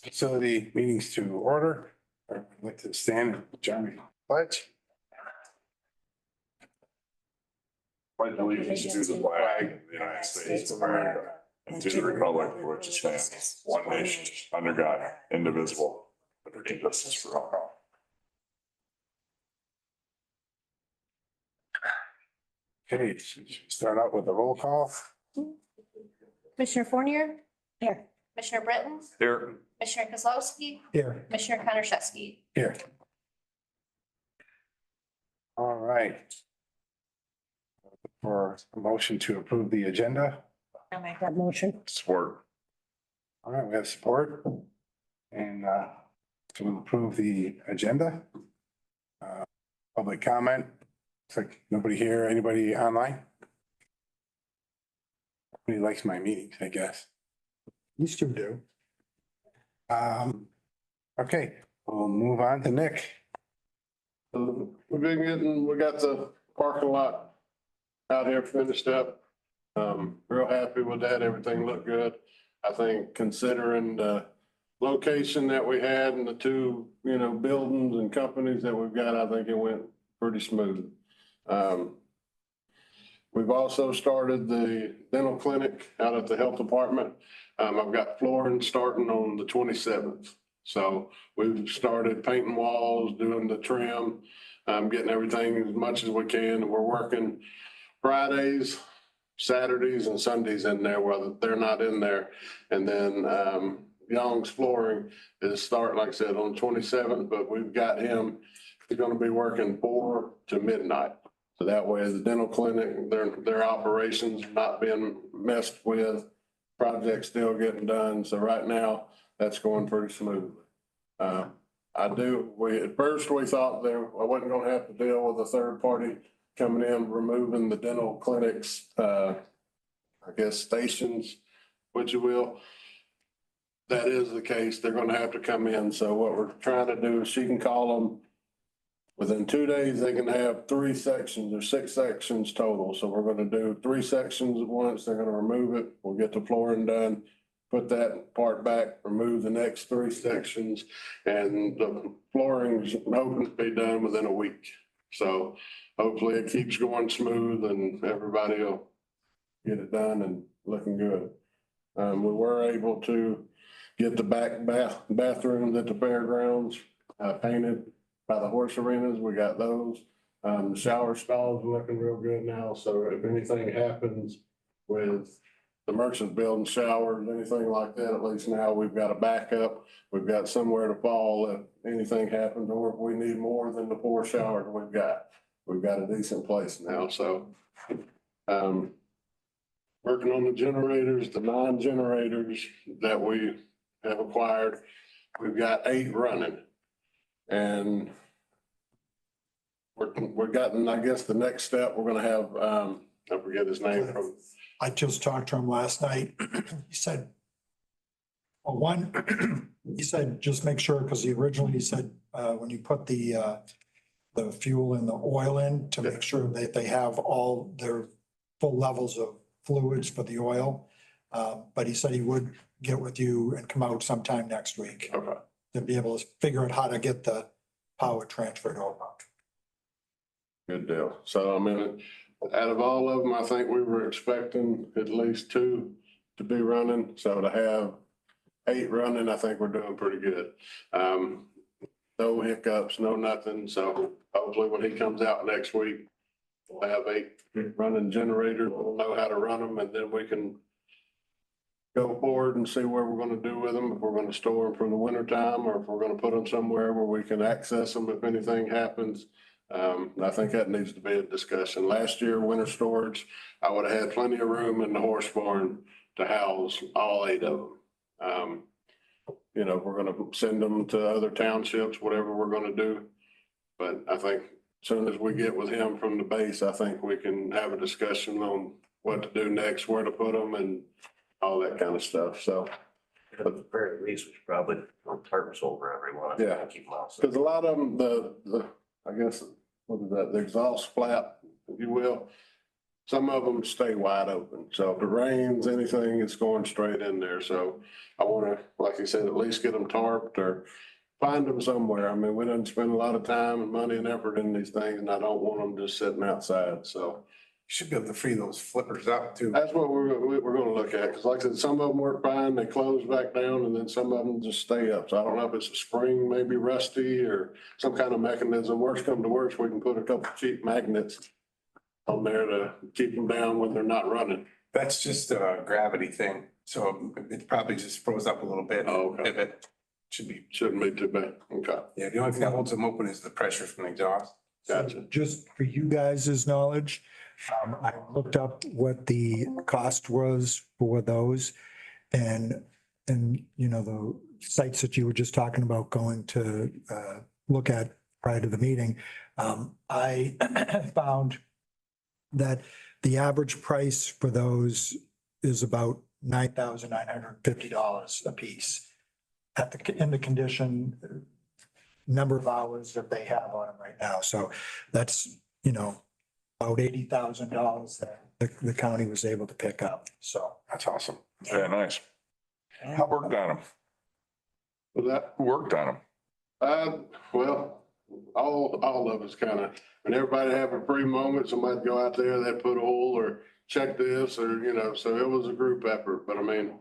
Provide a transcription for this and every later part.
Facility meetings to order. I'd like to stand and join the pledge. Pledge allegiance to the flag of the United States of America and to the republic for which it stands, one nation, under God, indivisible, with justice for all. Okay, should we start out with a roll call. Commissioner Fournier. Here. Commissioner Britton. Here. Commissioner Kozlowski. Here. Commissioner Kondrashevsky. Here. All right. For a motion to approve the agenda. I'll make that motion. Support. All right, we have support. And to approve the agenda. Public comment. Looks like nobody here. Anybody online? Nobody likes my meetings, I guess. Used to do. Okay, we'll move on to Nick. We've been we got the parking lot out here finished up. Real happy with that. Everything looked good. I think considering the location that we had and the two, buildings and companies that we've got, I think it went pretty smooth. We've also started the dental clinic out at the health department. I've got flooring starting on the 27th. So we've started painting walls, doing the trim, getting everything as much as we can. We're working Fridays, Saturdays and Sundays in there, whether they're not in there. And then Young's flooring is starting, like I said, on the 27th, but we've got him, he's going to be working 4 to midnight. So that way the dental clinic, their operations not being messed with, projects still getting done. So right now that's going pretty smooth. At first we thought I wasn't going to have to deal with a third party coming in, removing the dental clinics, stations, what you will. That is the case. They're going to have to come in. So what we're trying to do is she can call them. Within 2 days, they can have 3 sections or 6 sections total. So we're going to do 3 sections at once. They're going to remove it. We'll get the flooring done, put that part back, remove the next 3 sections, and the flooring's hoping to be done within a week. So hopefully it keeps going smooth and everybody will get it done and looking good. We were able to get the back bathrooms at the fairgrounds painted. By the horse arenas, we got those. The shower stalls are looking real good now. So if anything happens with the merchant building showers, anything like that, at least now we've got a backup. We've got somewhere to fall if anything happens, or if we need more than the 4 showers we've got a decent place now. So working on the generators, the 9 generators that we have acquired, we've got 8 running. And we're gotten, I guess the next step, we're gonna have, I forget his name from. I just talked to him last night. He said, he said, just make sure, because he said, when you put the fuel and the oil in, to make sure that they have all their full levels of fluids for the oil. But he said he would get with you and come out sometime next week. Okay. To be able to figure out how to get the power transferred over. Good deal. So, out of all of them, I think we were expecting at least 2 to be running. So to have 8 running, I think we're doing pretty good. No hiccups, no nothing. So hopefully when he comes out next week, we'll have 8 running generators. We'll know how to run them, and then we can go forward and see where we're going to do with them. If we're going to store them for the winter time, or if we're going to put them somewhere where we can access them if anything happens. I think that needs to be a discussion. Last year, winter storage, I would have had plenty of room in the horse barn to house all 8 of them. We're going to send them to other townships, whatever we're going to do. But I think as soon as we get with him from the base, I think we can have a discussion on what to do next, where to put them, and all that kind of stuff. So At the very least, we should probably put tarps over everyone. Yeah. Keep them outside. because a lot of them, I guess, what is that, the exhaust flap, if you will, some of them stay wide open. So if it rains, anything, it's going straight in there. So I want to, like you said, at least get them tarped or find them somewhere. I mean, we didn't spend a lot of time and money and effort in these things, and I don't want them just sitting outside. So Should be able to free those flippers up too. that's what we're gonna look at. Cause like I said, some of them work fine, they close back down, and then some of them just stay up. So I don't know if it's a spring, maybe rusty or some kind of mechanism. Worst come to worst, we can put a couple cheap magnets on there to keep them down when they're not running. That's just a gravity thing. So it probably just froze up a little bit. Oh, okay. If it should be, Shouldn't be too bad. Okay, yeah, the only thing that holds them open is the pressure from the exhaust. gotcha. Just for you guys' knowledge, I looked up what the cost was for those. And, you know, the sites that you were just talking about going to look at prior to the meeting, I found that the average price for those is about $9,950 a piece in the condition, number of hours that they have on them right now. So that's, you know, about $80,000 that the county was able to pick up. So That's awesome. Yeah, nice. Who worked on them? With that, Who worked on them? well, all of us kind of, when everybody have a free moment, somebody'd go out there, they'd put oil or check this or, you know, so it was a group effort, but I mean,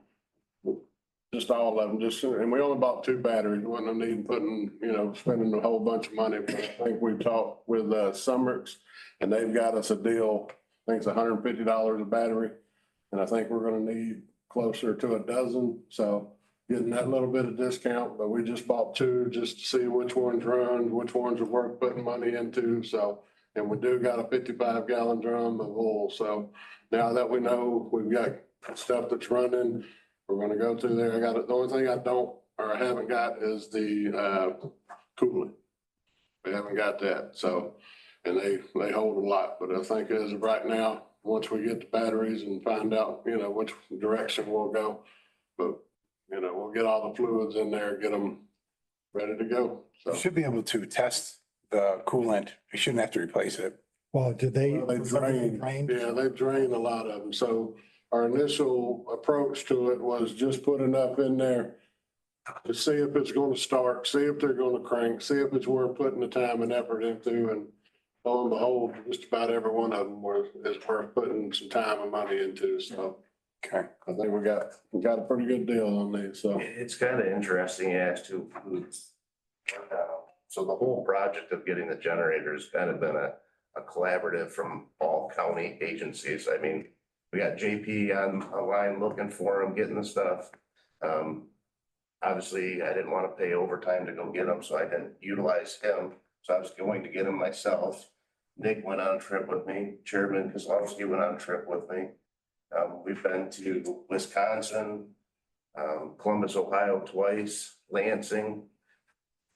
just all of them, and we only bought 2 batteries, wasn't no need in putting, you know, spending a whole bunch of money. But I think we talked with Summers and they've got us a deal, I think it's $150 a battery. And I think we're gonna need closer to a dozen, so getting that little bit of discount, but we just bought 2 just to see which ones run, which ones are worth putting money into, so. And we do got a 55-gallon drum of oil, so now that we know we've got stuff that's running, we're gonna go through there. The only thing I don't, or I haven't got is the coolant. We haven't got that, so, and they hold a lot, but I think as of right now, once we get the batteries and find out, you know, which direction we'll go. But, you know, we'll get all the fluids in there, get them ready to go, You so. should be able to test the coolant. You shouldn't have to replace it. well, did they? They drained, yeah, they've drained a lot of them, so our initial approach to it was just put enough in there to see if it's gonna start, see if they're gonna crank, see if it's worth putting the time and effort into, and lo and behold, just about every one of them is worth putting some time and money into, so Okay. I think we got a pretty good deal on these, so. It's kind of interesting as to who's. So the whole project of getting the generators kind of been a collaborative from all county agencies. I mean, we got JP on a line looking for them, getting the stuff. Obviously, I didn't want to pay overtime to go get them, so I didn't utilize him. So I was going to get them myself. Nick went on a trip with me. Chairman Kozlowski went on a trip with me. We've been to Wisconsin, Columbus, Ohio twice, Lansing,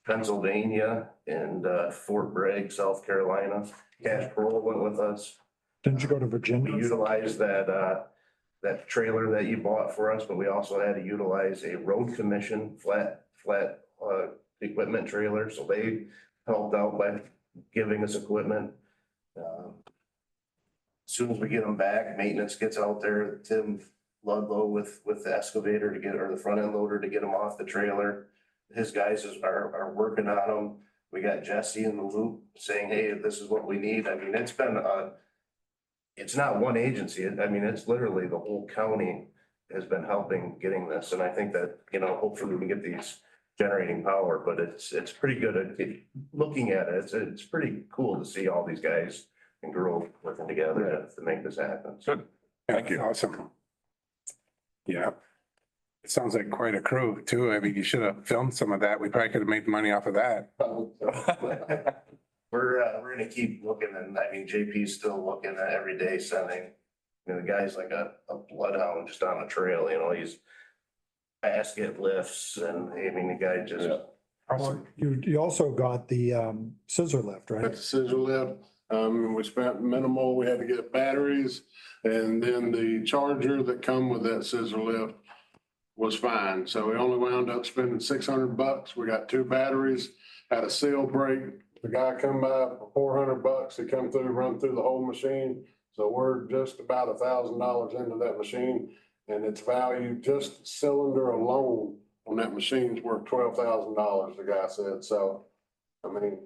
Pennsylvania, and Fort Bragg, South Carolina. Cash Parole went with us. Didn't you go to We Virginia? utilized that trailer that you bought for us, but we also had to utilize a road commission flat equipment trailer. So they helped out by giving us equipment. As soon as we get them back, maintenance gets out there, Tim Ludlow with the excavator to get, or the front end loader to get them off the trailer. His guys are working on them. We got Jesse in the loop saying, hey, this is what we need. I mean, it's not one agency. I mean, it's literally the whole county has been helping getting this. And I think that, you know, hopefully we can get these generating power, but it's pretty good at looking at it. It's pretty cool to see all these guys and girls working together to make this happen. Good. Thank you. Awesome. Yeah. It sounds like quite a crew too. I mean, you should have filmed some of that. We probably could have made money off of that. We're gonna keep looking, and I mean, JP's still looking at every day sending, you know, the guy's like a bloodhound just on a trail, you know, he's basket lifts and I mean, the guy just. Awesome. You also got the scissor lift, Got right? the scissor lift, we spent minimal, we had to get batteries, and then the charger that come with that scissor lift was fine, so we only wound up spending $600. We got 2 batteries, had a seal break, the guy come by for $400, he come through, run through the whole machine, So we're just about $1,000 into that machine, and its value, just cylinder alone on that machine's worth $12,000, the guy said. So, I mean,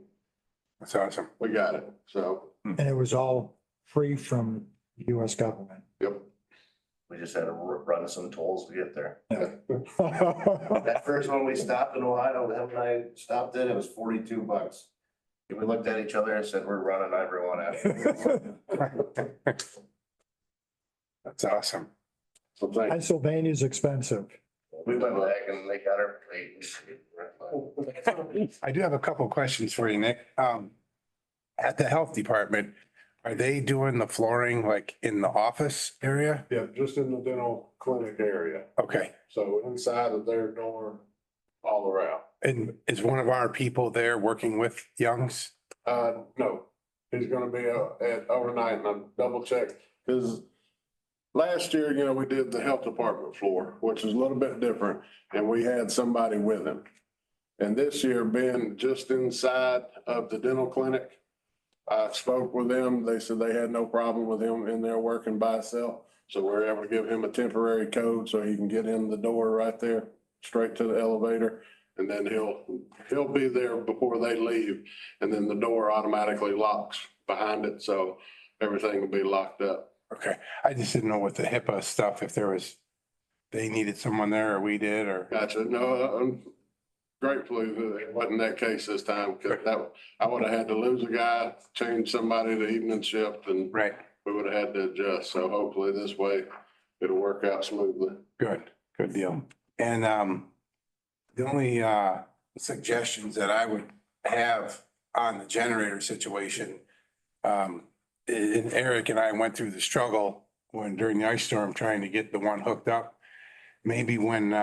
That's awesome. we got it. So, And it was all free from the US government. yep. We just had to run some tolls to get there. Yeah. That first one we stopped in Ohio, him and I stopped it was $42. And we looked at each other and said, we're running everyone after. That's awesome. So thank Pennsylvania's expensive. We went back and they got our plate. I do have a couple of questions for you, Nick. At the health department, are they doing the flooring like in the office area? Yeah, just in the dental clinic area. Okay. So inside of their door, all around. And is one of our people there working with Youngs? No, he's gonna be at overnight, and I'm double check, because last year, you know, we did the health department floor, which is a little bit different, and we had somebody with him. And this year, being just inside of the dental clinic, I spoke with them. They said they had no problem with him in there working by himself. So we're able to give him a temporary code so he can get in the door right there, straight to the elevator. And then he'll be there before they leave. And then the door automatically locks behind it. So everything will be locked up. Okay. I just didn't know with the HIPAA stuff, if there was, they needed someone there or we did, or. Gotcha. No, gratefully that it wasn't that case this time, because I would have had to lose a guy, change somebody to evening shift, and Right. we would have had to adjust. So hopefully this way it'll work out smoothly. Good, good deal. And the only suggestions that I would have on the generator situation, and Eric and I went through the struggle when during the ice storm trying to get the one hooked up. Maybe when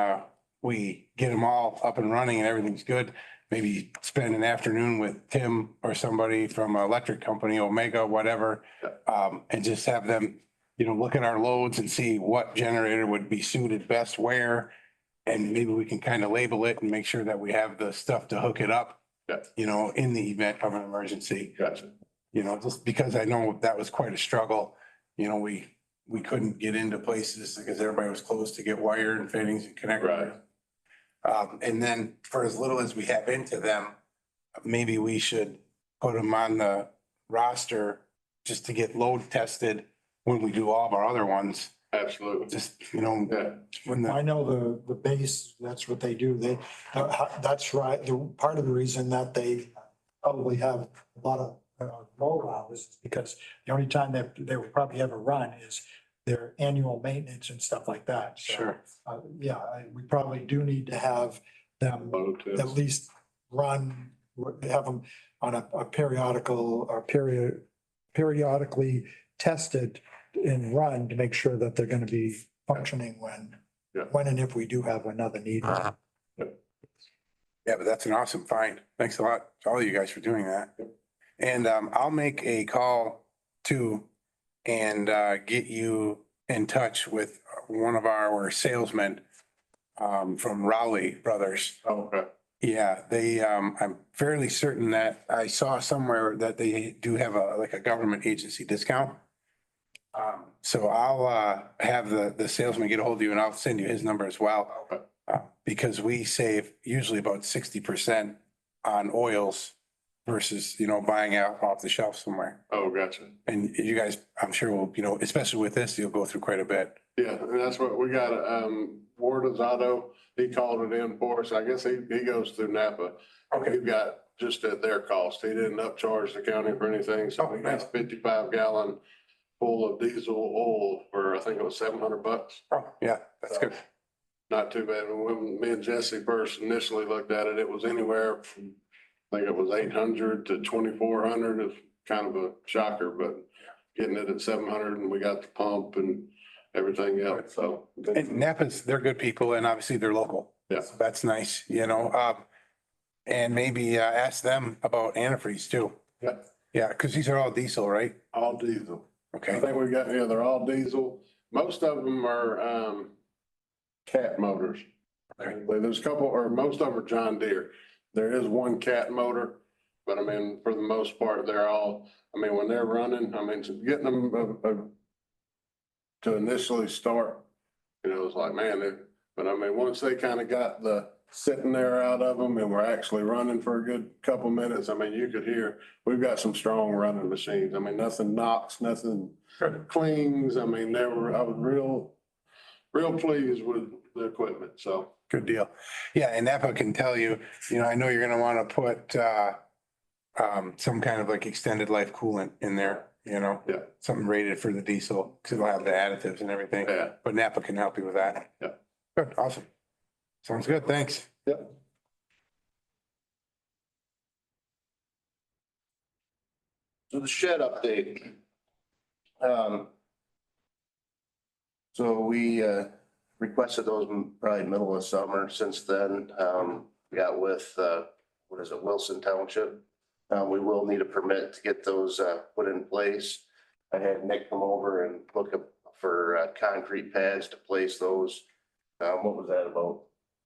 we get them all up and running and everything's good, maybe spend an afternoon with Tim or somebody from an electric company, Omega, whatever, and just have them, you know, look at our loads and see what generator would be suited best where. And maybe we can kind of label it and make sure that we have the stuff to hook it up, Yeah. you know, in the event of an emergency. Gotcha. You know, just because I know that was quite a struggle. You know, we couldn't get into places because everybody was closed to get wired and fittings and connectors. Right. And then for as little as we have into them, maybe we should put them on the roster just to get load tested when we do all of our other ones. Absolutely. Just, you know, Yeah. when I the, know the base, that's what they do. That's right. Part of the reason that they probably have a lot of low hours is because the only time that they will probably ever run is their annual maintenance and stuff like that. So, sure, Yeah, we probably do need to have them Load test. at least run, have them on a periodical or periodically tested and run to make sure that they're gonna be functioning Yeah. when and if we do have another need. yeah, but that's an awesome find. Thanks a lot to all you guys for doing that. And I'll make a call too and get you in touch with one of our salesmen from Rowley Brothers. Okay. Yeah, they, I'm fairly certain that I saw somewhere that they do have like a government agency discount. So I'll have the salesman get a hold of you and I'll send you his number as well. Because we save usually about 60% on oils versus, you know, buying out off the shelf somewhere. Oh, gotcha. And you guys, I'm sure will, you know, especially with this, you'll go through quite a bit. Yeah, and that's what we got. Warden's Auto, he called it in for us. I guess he goes through Napa. Okay. He got just at their cost. He didn't upcharge the county for anything. So Oh, we nice. got 55-gallon full of diesel oil for, I think it was $700. Oh, yeah, that's good. Not too bad. When me and Jesse first initially looked at it, it was anywhere from, I think it was 800 to 2,400. It's kind of a shocker, but getting it at 700 and we got the pump and everything else. So. And Napa's, they're good people and obviously they're local. Yeah. So that's nice, you know, and maybe ask them about antifreeze too. Yeah. Yeah, because these are all diesel, right? All diesel. I Okay, think we got, yeah, they're all diesel. Most of them are, cat motors. Okay. There's a couple, or most of them are John Deere. There is one cat motor But I mean, for the most part, they're all, I mean, when they're running, I mean, getting them to initially start, you know, it's like, man, but I mean, once they kind of got the sitting there out of them and we're actually running for a good couple minutes, I mean, you could hear, we've got some strong running machines. I mean, nothing knocks, nothing clings. I mean, I was real pleased with the equipment, so. Good deal. Yeah, and NAPA can tell you, you know, I know you're gonna want to put some kind of like extended life coolant in there, you know? Yeah. Something rated for the diesel, because it'll have the additives and everything. Yeah. But NAPA can help you with that. Yeah. Good, awesome. Sounds good, thanks. Yep. So the shed update. So we requested those probably middle of summer. Since then, we got with, what is it, Wilson Township? We will need a permit to get those put in place. I had Nick come over and look up for concrete pads to place those. What was that, about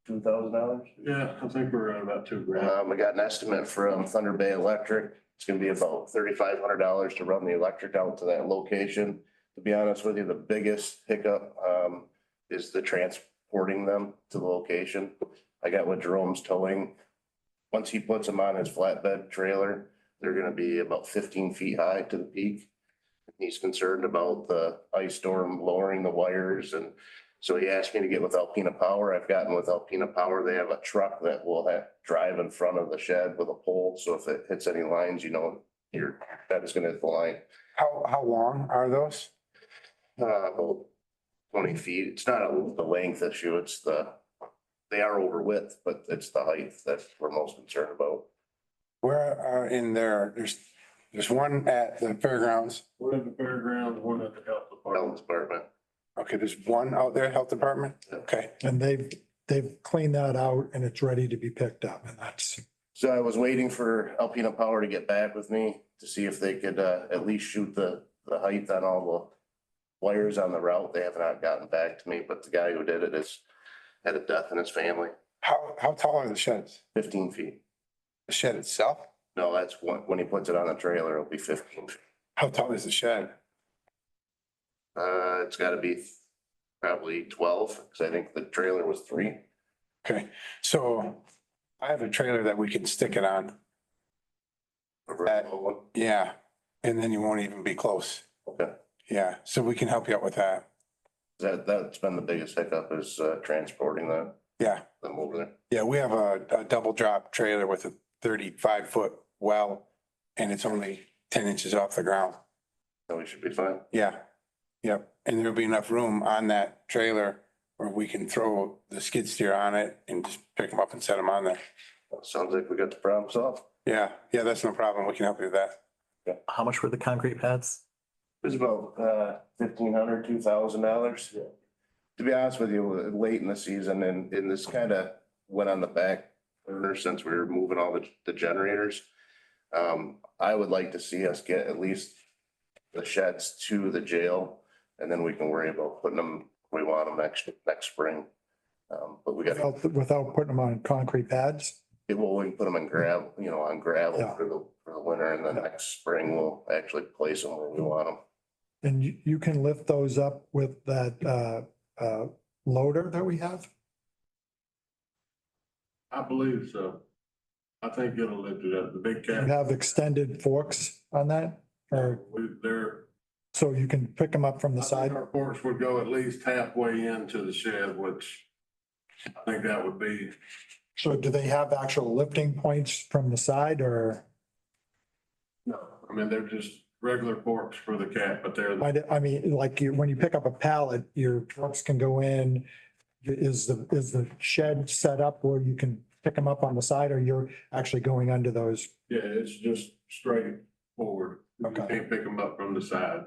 $2,000? Yeah, I think we're at about $2,000. I got an estimate from Thunder Bay Electric. It's gonna be about $3,500 to run the electric out to that location. To be honest with you, the biggest hiccup is the transporting them to the location. I got with Jerome's towing. Once he puts them on his flatbed trailer, they're gonna be about 15 feet high to the peak. He's concerned about the ice storm lowering the wires, and so he asked me to get with Alpena Power. I've gotten with Alpena Power. They have a truck that will drive in front of the shed with a pole. So if it hits any lines, you know, that is gonna hit the line. How long are those? About 20 feet. It's not the length issue, it's they are over width, but it's the height that we're most concerned about. Where are in there? There's one at the fairgrounds. One at the fairgrounds, one at the health Health department. department. Okay, there's one out there, health department? Okay, And they've cleaned that out and it's ready to be picked up, and that's, So I was waiting for Alpena Power to get back with me to see if they could at least shoot the height on all the wires on the route. They have not gotten back to me, but the guy who did it had a death in his family, how tall are the sheds? 15 feet. The shed itself? No, that's when he puts it on the trailer, it'll be 15 feet. How tall is the shed? It's gotta be probably 12, because I think the trailer was 3. Okay, so I have a trailer that we can stick it on. Yeah, and then you won't even be close. Okay. Yeah, so we can help you out with that. That's been the biggest hiccup is transporting them Yeah, over there. yeah, we have a double drop trailer with a 35-foot well, and it's only 10 inches off the ground. So we should be fine. Yeah, yep, and there'll be enough room on that trailer where we can throw the skid steer on it and just pick them up and set them on there. Sounds like we got the problem solved. Yeah, yeah, that's no problem. We can help you with that. How much were the concrete pads? It was about $1,500, $2,000. To be honest with you, late in the season and this kind of went on the back burner since we were moving all the generators. I would like to see us get at least the sheds to the jail, and then we can worry about putting them, we want them next spring. But we got, without putting them on concrete pads. we can put them in gravel, on gravel Yeah. for the winter, and then next spring we'll actually place them where we want them. And you can lift those up with that loader that we have? I believe so. I think it'll lift it up, the big You cat. have extended forks on that? Or, They're. so you can pick them up from the I think side? our forks would go at least halfway into the shed, which I think that would be, So do they have actual lifting points from the side, or? no, I mean, they're just regular forks for the cat, but they're, I mean, like when you pick up a pallet, your trucks can go in. Is the shed set up where you can pick them up on the side, or you're actually going under those? yeah, it's just straight forward. You Okay. can't pick them up from the sides.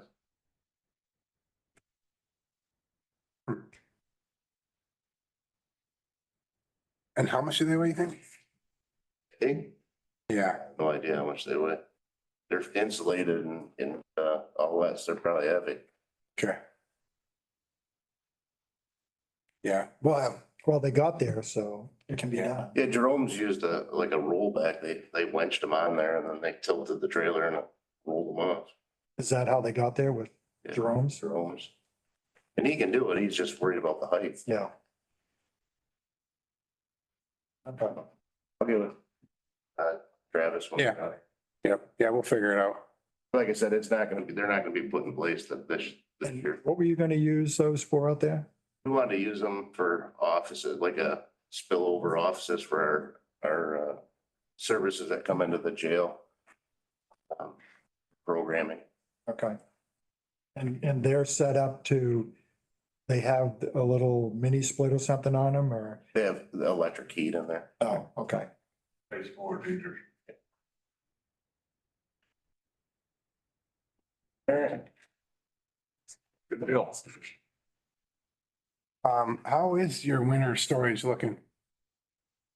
And how much do they weigh, you think? Hey, Yeah, no idea how much they weigh. They're insulated and all that, so they're probably heavy. okay. Yeah, well, Well, they got there, so it can be done. Yeah, Jerome's used like a rollback. They winched them on there and then they tilted the trailer and rolled them off. Is that how they got there with Yeah, Jerome's? Jerome's. And he can do it. He's just worried about the height. Yeah. Okay. Okay with Travis. when we Yeah. got it. Yep, yeah, we'll figure it out. Like I said, it's not gonna be, they're not gonna be put in place this year. What were you gonna use those for out there? We wanted to use them for offices, like a spillover offices for our services that come into the jail. Programming. Okay. And they're set up to, they have a little mini split or something on them or, They have the electric heat in there. oh, okay. Baseboard heaters. All right. Good deal. How is your winter storage looking?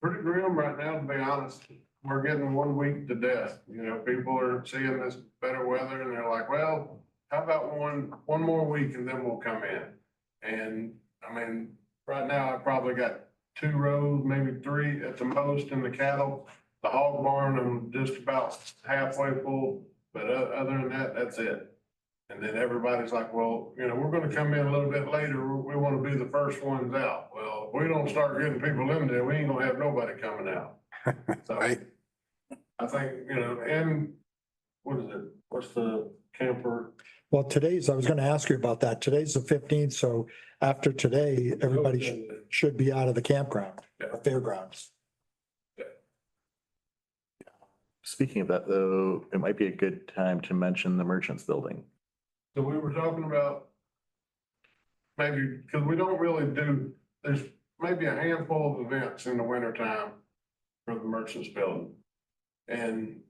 Pretty grim right now, to be honest. We're getting 1 week to death. You know, people are seeing this better weather and they're like, well, how about one more week and then we'll come in? And I mean, right now I probably got 2 rows, maybe 3 at the most in the cattle. The hog barn, I'm just about halfway full, but other than that, that's it. And then everybody's like, well, you know, we're gonna come in a little bit later. We wanna be the first ones out. Well, if we don't start getting people in there, we ain't gonna have nobody coming out. So Right? I think, you know, and what is it? What's the camper? Well, I was gonna ask you about that. Today's the 15th, so after today, everybody should be out of the campground, or fairgrounds. Speaking of that, though, it might be a good time to mention the Merchants Building. So we were talking about maybe, because we don't really do, there's maybe a handful of events in the wintertime for the Merchants Building. And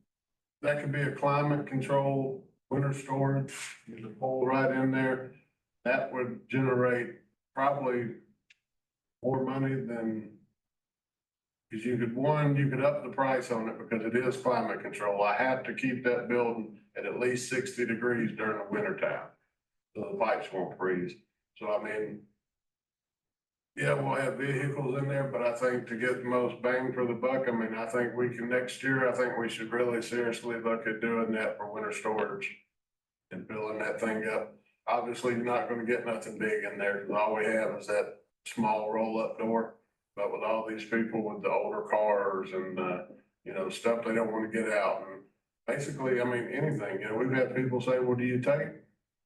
that could be a climate control winter storage, there's a pole right in there. That would generate probably more money than, because you could up the price on it because it is climate control. I have to keep that building at least 60 degrees during the winter time. So the pipes won't freeze. So I mean, yeah, we'll have vehicles in there, but I think to get the most bang for the buck, I mean, I think we can next year, I think we should really seriously look at doing that for winter storage and filling that thing up. Obviously, you're not gonna get nothing big in there, 'cause all we have is that small roll-up door. But with all these people with the older cars and, you know, stuff they don't wanna get out and basically, I mean, anything, you know, we've had people say, well, do you take?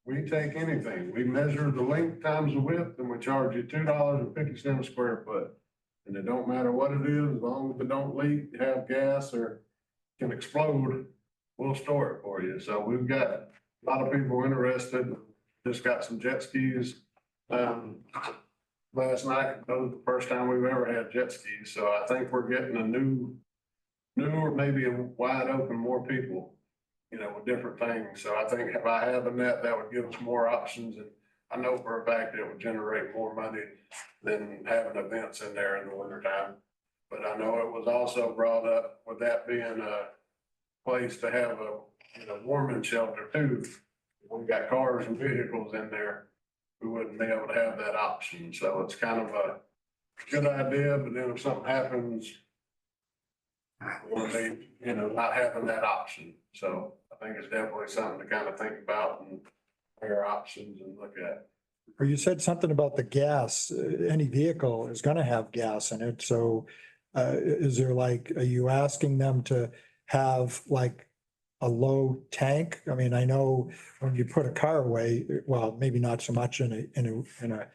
We take anything. We measure the length times the width and we charge you $2.50 a square foot. And it don't matter what it is, as long as it don't leak, have gas or can explode, we'll store it for you. So we've got a lot of people interested. Just got some jet skis. Last night, that was the first time we've ever had jet skis. So I think we're getting a newer, maybe a wide open, more people, you know, with different things. So I think by having that, that would give us more options. And I know for a fact it would generate more money than having events in there in the wintertime. But I know it was also brought up with that being a place to have a, you know, warming shelter too. We've got cars and vehicles in there. We wouldn't be able to have that option. So it's kind of a good idea, but then if something happens, we'll be, you know, not having that option. So I think it's definitely something to kind of think about and our options and look at. Or you said something about the gas. Any vehicle is gonna have gas in it, so is there like, are you asking them to have like a low tank? I mean, I know when you put a car away, well, maybe not so much in a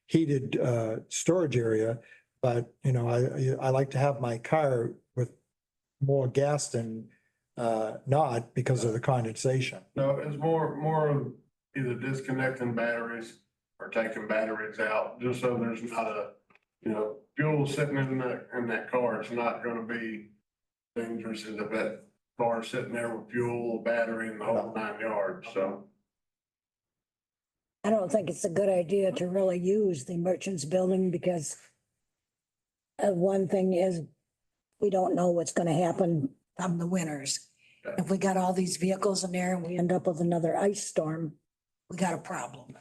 heated storage area, but you know, I like to have my car with more gas than not because of the condensation. No, it's more of either disconnecting batteries or taking batteries out, just so there's not a, you know, fuel sitting in that car. It's not gonna be dangerous if that car sitting there with fuel, battery and the whole 9 yards, so. I don't think it's a good idea to really use the merchants building because one thing is, we don't know what's gonna happen from the winters. If we got all these vehicles in there and we end up with another ice storm, we got a problem.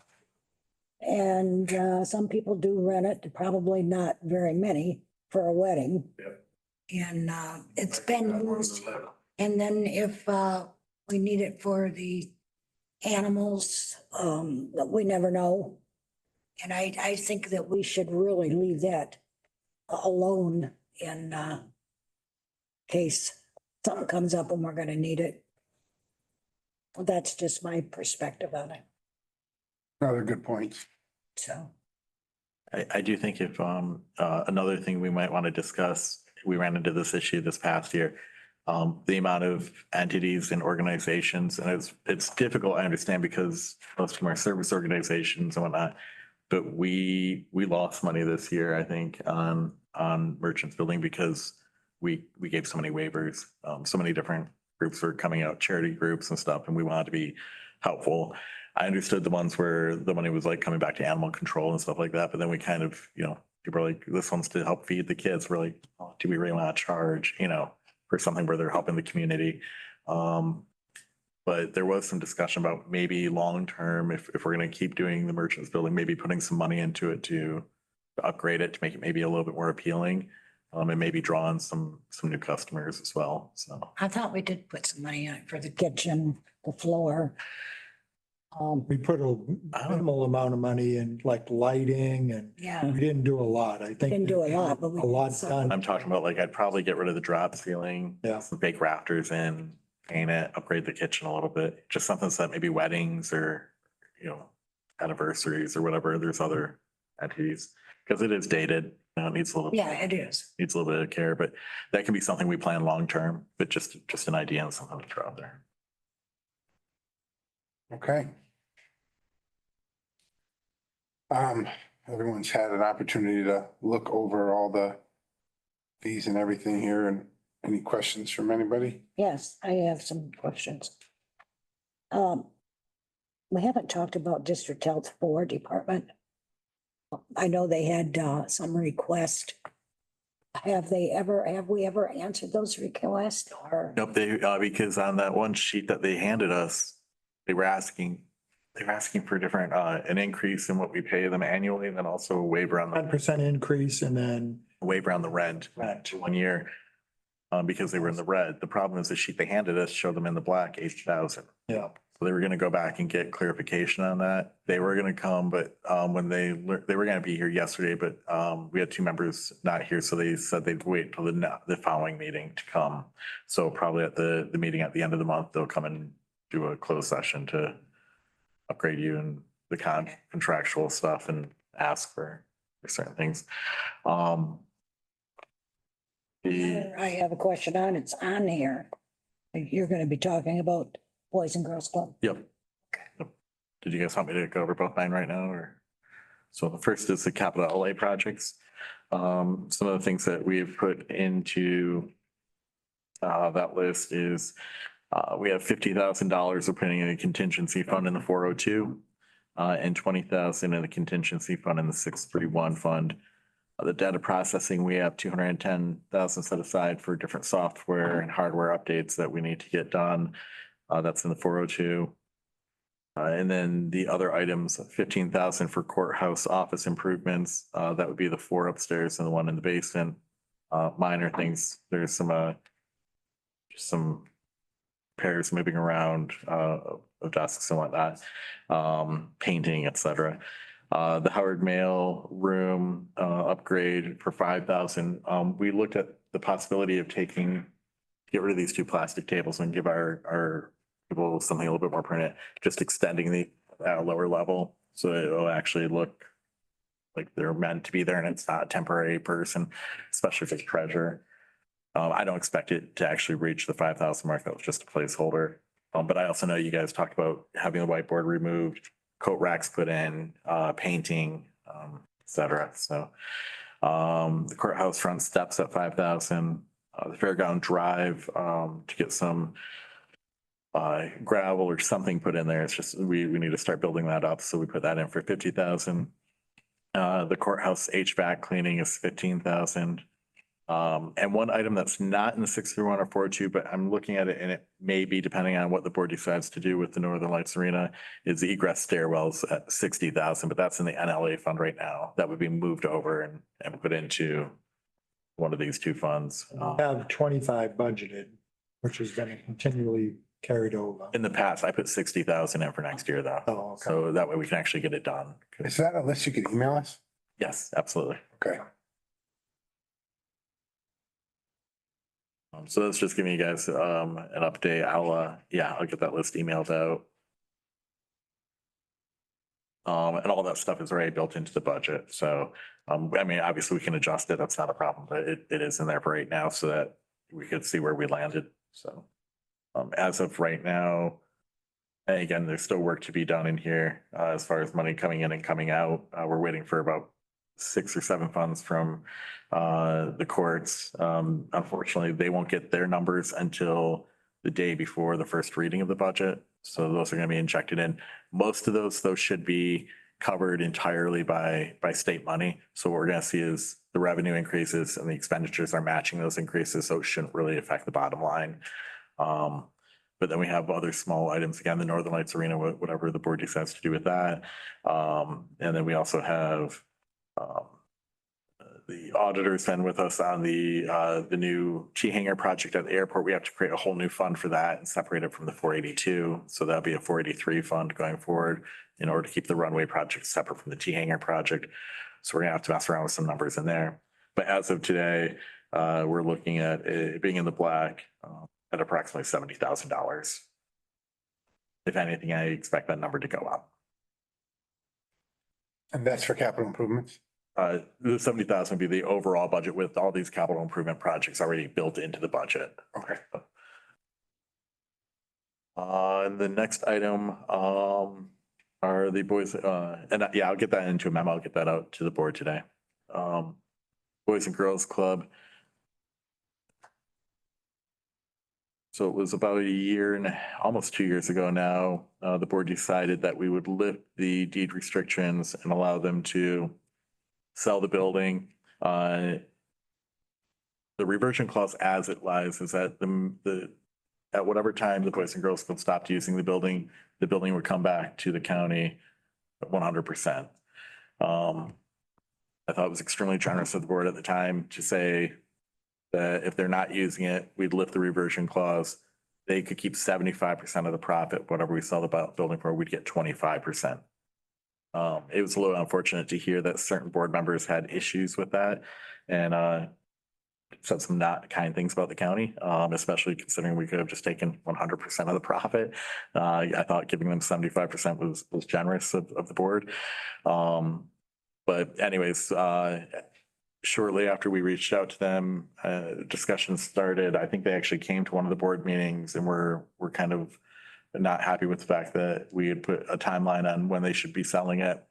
And some people do rent it, probably not very many. for a wedding. Yep. And, it's been used. And then if, we need it for the animals, we never know. And I think that we should really leave that alone in, case something comes up and we're gonna need it. That's just my perspective on it, Another good point. so. I do think if, another thing we might want to discuss, we ran into this issue this past year. The amount of entities and organizations, and it's difficult, I understand, because most of them are service organizations and whatnot. But we lost money this year, I think, on merchants building because we gave so many waivers. So many different groups were coming out, charity groups and stuff, and we wanted to be helpful. I understood the ones where the money was like coming back to animal control and stuff like that, but then we kind of, people are like, this one's to help feed the kids. We're like, oh, do we really want to charge, for something where they're helping the community? But there was some discussion about maybe long-term, if we're gonna keep doing the merchants building, maybe putting some money into it to upgrade it, to make it maybe a little bit more appealing. And maybe draw in some new customers as well, so. I thought we did put some money on it for the kitchen, the floor. We put a minimal amount of money in like lighting and Yeah, we didn't do a lot. I think. didn't do a lot, but we. A lot did some. done. I'm talking about like, I'd probably get rid of the drop ceiling. Yeah. Some fake rafters in, paint it, upgrade the kitchen a little bit, just something so that maybe weddings or, anniversaries or whatever, there's other entities. Cause it is dated, it needs a little. Yeah, it is. Needs a little bit of care, but that can be something we plan long-term, but just an idea and something to throw out there. Okay. Everyone's had an opportunity to look over all the fees and everything here, and any questions from anybody? Yes, I have some questions. We haven't talked about District Health Board Department. I know they had, some request. Have we ever answered those requests or? Nope, because on that one sheet that they handed us, they were asking for a different, an increase in what we pay them annually and then also a waiver on the 10% increase and then waiver on the rent to 1 year. Because they were in the red. The problem is the sheet they handed us showed them in the black, 8,000. yeah. So they were gonna go back and get clarification on that. They were gonna come, but when they were gonna be here yesterday, but we had two members not here, so they said they'd wait till the following meeting to come. So probably at the meeting at the end of the month, they'll come and do a closed session to upgrade you and the contractual stuff and ask for certain things. I have a question on, it's on here. You're gonna be talking about Boys and Girls Club. Yep. Yep. Did you guys want me to go over both mine right now or? So the first is the capital LA projects. Some of the things that we've put into that list is we have $50,000 we're putting in a contingency fund in the 402 and 20,000 in the contingency fund in the 631 fund. The data processing, we have 210,000 set aside for different software and hardware updates that we need to get done. That's in the 402. And then the other items, 15,000 for courthouse office improvements. That would be the 4 upstairs and the 1 in the basement. Minor things, there's some pairs moving around of desks and whatnot, painting, et cetera. The Howard Mail room upgrade for 5,000. We looked at the possibility of get rid of these 2 plastic tables and give our people something a little bit more permanent, just extending the lower level. So it'll actually look like they're meant to be there and it's not a temporary person, especially if it's treasure. I don't expect it to actually reach the 5,000 mark. That was just a placeholder. But I also know you guys talked about having the whiteboard removed, coat racks put in, painting, et cetera. So the courthouse front steps at 5,000, the Fairground Drive to get some gravel or something put in there. It's just we need to start building that up. So we put that in for 50,000. The courthouse HVAC cleaning is 15,000. And one item that's not in the 631 or 402, but I'm looking at it and it may be depending on what the board decides to do with the Northern Lights Arena, is the egress stairwells at 60,000, but that's in the NLA fund right now. That would be moved over and put into one of these two funds. Have 25 budgeted, which has been continually carried over. In the past, I put 60,000 in for next year though. Oh, okay. So that way we can actually get it done. Is that a list you could email us? Yes, absolutely. Okay. So that's just giving you guys an update. I'll get that list emailed out. And all that stuff is already built into the budget. So, I mean, obviously we can adjust it. That's not a problem, but it is in there for right now so that we could see where we landed. So, as of right now, and again, there's still work to be done in here, as far as money coming in and coming out. We're waiting for about 6 or 7 funds from, the courts. Unfortunately, they won't get their numbers until the day before the first reading of the budget. So those are gonna be injected in. Most of those should be covered entirely by state money. So what we're gonna see is the revenue increases and the expenditures are matching those increases, so it shouldn't really affect the bottom line. But then we have other small items, again, the Northern Lights Arena, whatever the board decides to do with that. And then we also have the auditor's been with us on the new T hangar project at the airport. We have to create a whole new fund for that and separate it from the 482. So that'll be a 483 fund going forward in order to keep the runway project separate from the T hangar project. So we're gonna have to mess around with some numbers in there. But as of today, we're looking at it being in the black at approximately $70,000. If anything, I expect that number to go up. And that's for capital improvements? The 70,000 would be the overall budget with all these capital improvement projects already built into the budget. Okay. And the next item, are the boys, I'll get that into a memo. I'll get that out to the board today. Boys and Girls Club. So it was about a year and almost 2 years ago now, the board decided that we would lift the deed restrictions and allow them to sell the building. The reversion clause as it lies is that at whatever time the Boys and Girls Club stopped using the building would come back to the county 100%. I thought it was extremely generous of the board at the time to say that if they're not using it, we'd lift the reversion clause. They could keep 75% of the profit, whatever we sell the building for, we'd get 25%. It was a little unfortunate to hear that certain board members had issues with that and said some not kind things about the county, especially considering we could have just taken 100% of the profit. I thought giving them 75% was generous of the board. But anyways, shortly after we reached out to them, discussions started. I think they actually came to one of the board meetings and were kind of not happy with the fact that we had put a timeline on when they should be selling it,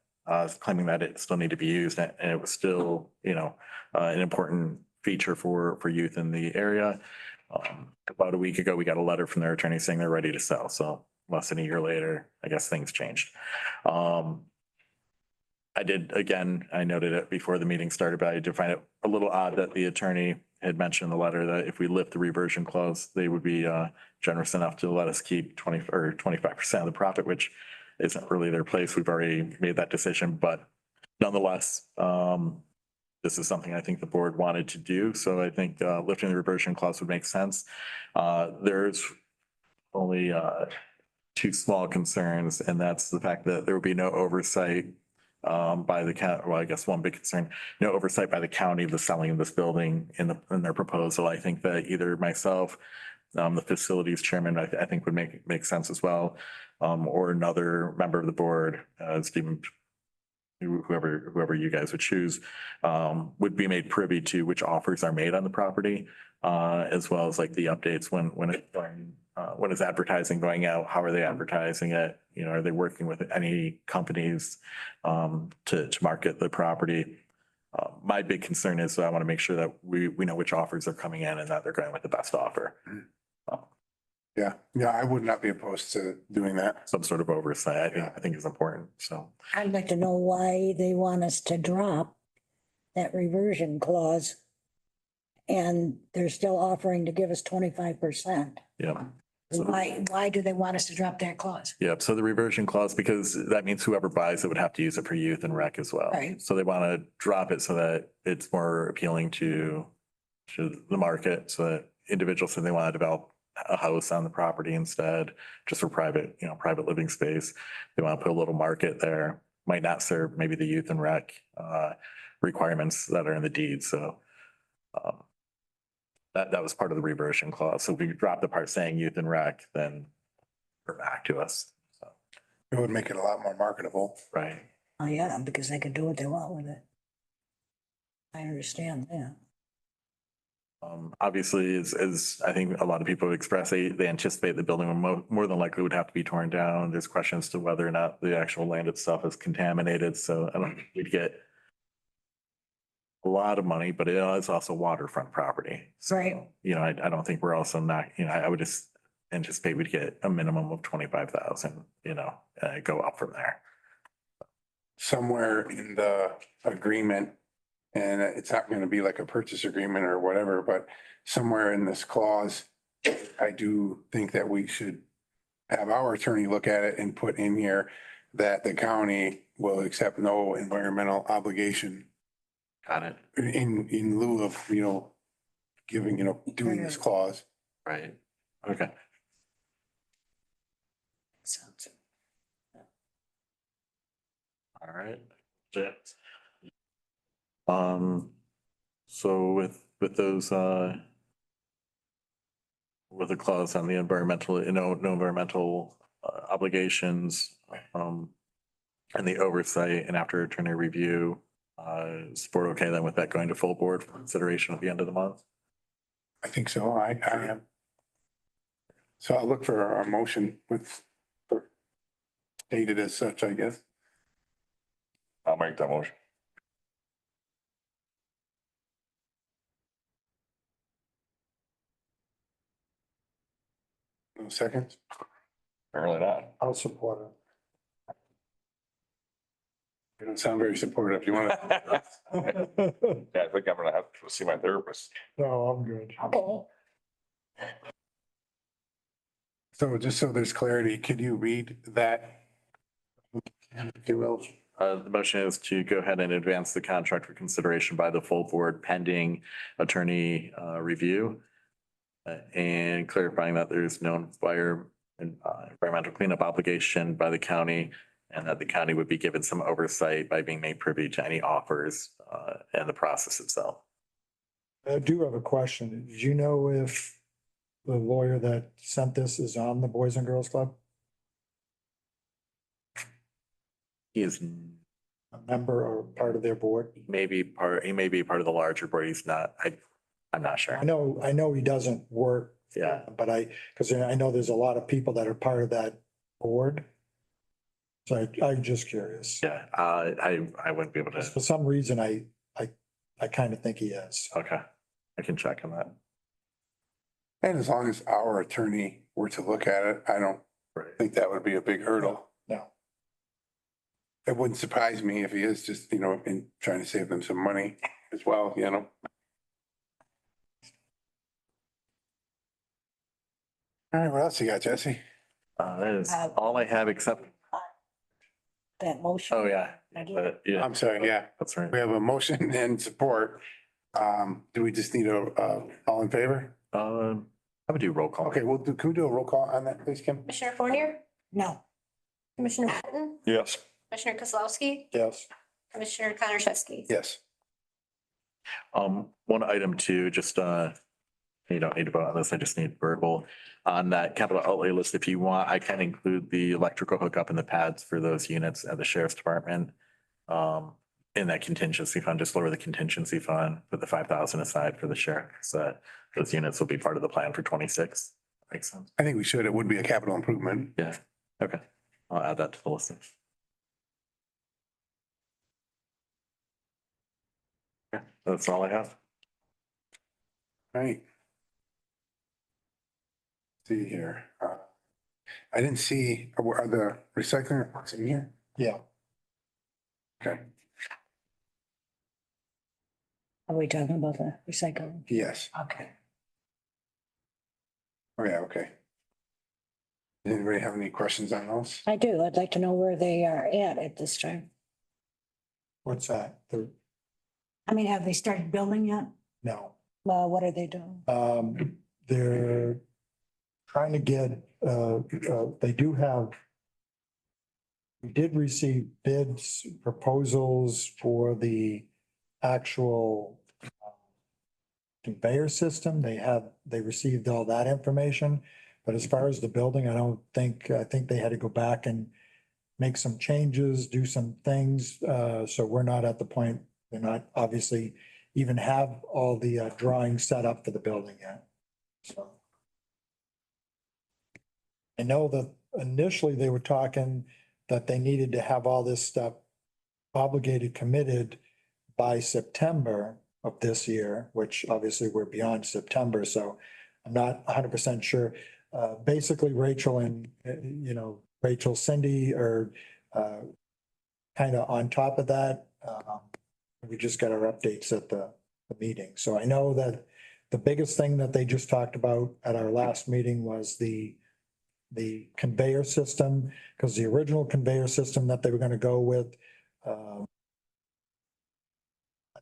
claiming that it still need to be used and it was still, an important feature for youth in the area. About a week ago, we got a letter from their attorney saying they're ready to sell. So less than a year later, I guess things changed. I noted it before the meeting started, but I did find it a little odd that the attorney had mentioned in the letter that if we lift the reversion clause, they would be generous enough to let us keep 20 or 25% of the profit, which isn't really their place. We've already made that decision, but nonetheless, this is something I think the board wanted to do. So I think lifting the reversion clause would make sense. There's only 2 small concerns, and that's the fact that there will be no oversight by the county. Well, I guess one big concern, no oversight by the county of the selling of this building in their proposal. I think that either myself, the facilities chairman, I think would make sense as well, or another member of the board, Stephen, whoever you guys would choose, would be made privy to which offers are made on the property, as well as like the updates when is advertising going out? How are they advertising it? Are they working with any companies to market the property? My big concern is that I want to make sure that we know which offers are coming in and that they're going with the best offer. Yeah, I would not be opposed to doing that. Some sort of oversight, I think is important. So I'd like to know why they want us to drop that reversion clause. And they're still offering to give us 25%. yeah. So- Why do they want us to drop that clause? Yep. So the reversion clause, because that means whoever buys it would have to use it for youth and rec as well. Right. So they want to drop it so that it's more appealing to to the market so that individuals said they want to develop a house on the property instead, just for private, private living space. They want to put a little market there, might not serve maybe the youth and rec requirements that are in the deed, so that was part of the reversion clause. So if we drop the part saying youth and rec, then we're back to us. So, It would make it a lot more marketable. right. Oh, yeah, because they can do what they want with it. I understand, yeah. Obviously, as I think a lot of people have expressed, they anticipate the building will more than likely would have to be torn down. There's questions to whether or not the actual land itself is contaminated, so I don't think we'd get a lot of money, but it is also waterfront property. So, Right. I don't think we're also not, I would just anticipate we'd get a minimum of 25,000, go up from there. Somewhere in the agreement, and it's not gonna be like a purchase agreement or whatever, but somewhere in this clause, I do think that we should have our attorney look at it and put in here that the county will accept no environmental obligation Got it. in lieu of, giving, doing this clause. Right. Okay. Sounds. All right. Yeah. So with those, with the clause on the environmental, no environmental obligations, and the oversight and after attorney review, is board okay then with that going to full board for consideration at the end of the month? I think so. I am. So I'll look for a motion with stated as such, I guess. I'll make that motion. No seconds. Apparently not. I'll support it. You don't sound very supportive. You want to? Yeah, I think I'm gonna have to see my therapist. No, I'm good. So just so there's clarity, could you read that? If you will. The motion is to go ahead and advance the contract for consideration by the full board pending attorney review. And clarifying that there's no environmental cleanup obligation by the county, and that the county would be given some oversight by being made privy to any offers and the process itself. I do have a question. Did you know if the lawyer that sent this is on the Boys and Girls Club? He is A member or part of their board? he may be part of the larger board. He's not, I'm not sure. I know he doesn't work. Yeah. But because I know there's a lot of people that are part of that board. So I'm just curious. Yeah, I wouldn't be able to. For some reason, I kind of think he is. Okay, I can check on that. And as long as our attorney were to look at it, I don't think that would be a big hurdle. No. It wouldn't surprise me if he is just, in trying to save them some money as well, All right, what else you got, Jesse? That is all I have except, That motion. oh yeah, I do. but yeah, I'm sorry, yeah. that's right. We have a motion and support. Do we just need all in favor? I would do roll call. Okay, can we do a roll call on that, please, Kim? Commissioner Fournier, No, Commissioner Britton, Yes. Commissioner Kozlowski, Yes. Commissioner Konarshevsky. Yes. One item too, just, you don't need to vote on this, I just need verbal. On that capital outlay list, if you want, I can include the electrical hookup and the pads for those units at the sheriff's department. In that contingency fund, just lower the contingency fund, put the 5,000 aside for the sheriff. So those units will be part of the plan for 26. Makes sense. I think we should. It would be a capital improvement. Yeah, okay. I'll add that to the list. Yeah, that's all I have. Right. See here. I didn't see, are the recycling reports in here? Yeah. Okay, are we talking about the recycling? yes. Okay. Oh, yeah, okay. Anybody have any questions on those? I do. I'd like to know where they are at this time. What's that? I mean, have they started building yet? No. What are they doing? They're trying to get, they do have, we did receive bids, proposals for the actual conveyor system. They received all that information. But as far as the building, I think they had to go back and make some changes, do some things. So we're not at the point, they're not obviously even have all the drawings set up for the building yet. So. I know that initially they were talking that they needed to have all this stuff obligated, committed by September of this year, which obviously we're beyond September, so I'm not 100% sure. Basically Rachel and, Rachel, Cindy are kind of on top of that. We just got our updates at the meeting. So I know that the biggest thing that they just talked about at our last meeting was the conveyor system, because the original conveyor system that they were gonna go with, I